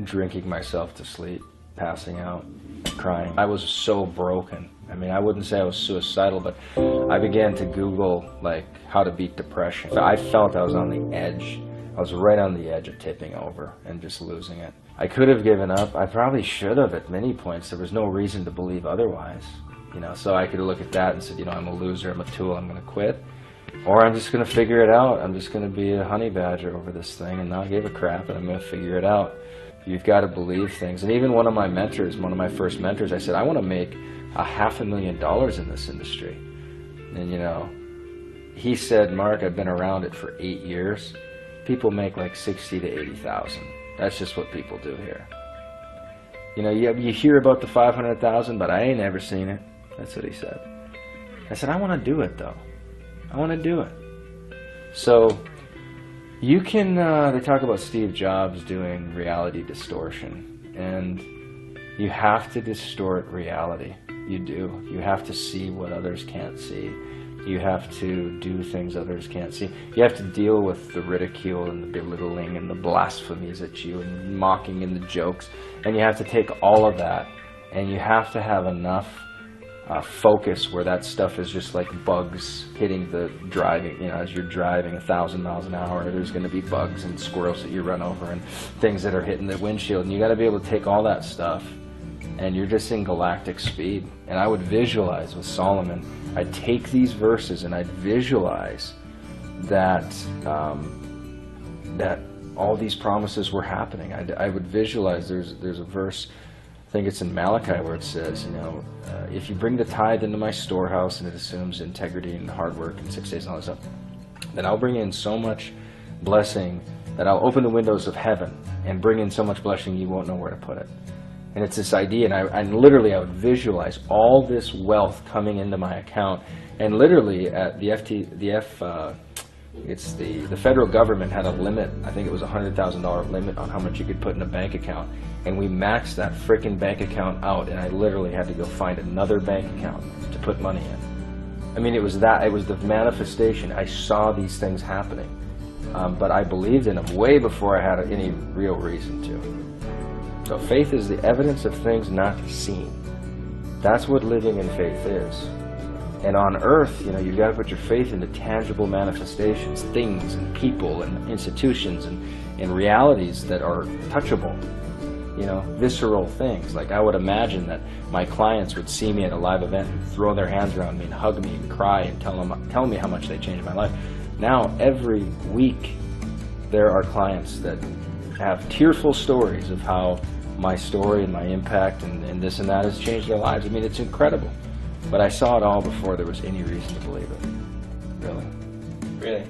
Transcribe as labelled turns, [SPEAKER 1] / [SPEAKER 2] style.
[SPEAKER 1] drinking myself to sleep, passing out, crying. I was so broken. I mean, I wouldn't say I was suicidal, but I began to Google, like, how to beat depression. I felt I was on the edge. I was right on the edge of tipping over and just losing it. I could have given up. I probably should have at many points. There was no reason to believe otherwise. You know, so I could look at that and said, you know, I'm a loser, I'm a tool, I'm going to quit. Or I'm just going to figure it out. I'm just going to be a honey badger over this thing and not give a crap, and I'm going to figure it out. You've got to believe things. And even one of my mentors, one of my first mentors, I said, I want to make $500,000 in this industry. And, you know, he said, Mark, I've been around it for 8 years. People make like 60 to 80,000. That's just what people do here. You know, you hear about the 500,000, but I ain't ever seen it. That's what he said. I said, I want to do it, though. I want to do it. So you can, they talk about Steve Jobs doing reality distortion, and you have to distort reality. You do. You have to see what others can't see. You have to do things others can't see. You have to deal with the ridicule and the belittling and the blasphemies at you and mocking and the jokes. And you have to take all of that, and you have to have enough focus where that stuff is just like bugs hitting the driving. You know, as you're driving 1,000 miles an hour, there's going to be bugs and squirrels that you run over and things that are hitting the windshield. And you got to be able to take all that stuff, and you're just in galactic speed. And I would visualize with Solomon, I'd take these verses and I'd visualize that that all these promises were happening. I would visualize, there's a verse, I think it's in Malachi, where it says, you know, if you bring the tithe into my storehouse, and it assumes integrity and hard work and 6 days and all that stuff, then I'll bring in so much blessing that I'll open the windows of heaven and bring in so much blessing you won't know where to put it. And it's this idea, and literally I would visualize all this wealth coming into my account, and literally at the federal government had a limit. I think it was a $100,000 limit on how much you could put in a bank account, and we maxed that frickin' bank account out, and I literally had to go find another bank account to put money in. I mean, it was the manifestation. I saw these things happening, but I believed in them way before I had any real reason to. So faith is the evidence of things not seen. That's what living in faith is. And on earth, you know, you've got to put your faith into tangible manifestations, things and people and institutions and realities that are touchable. You know, visceral things. Like, I would imagine that my clients would see me at a live event and throw their hands around me and hug me and cry and tell me how much they changed my life. Now, every week, there are clients that have tearful stories of how my story and my impact and this and that has changed their lives. I mean, it's incredible. But I saw it all before there was any reason to believe it. Really. Really.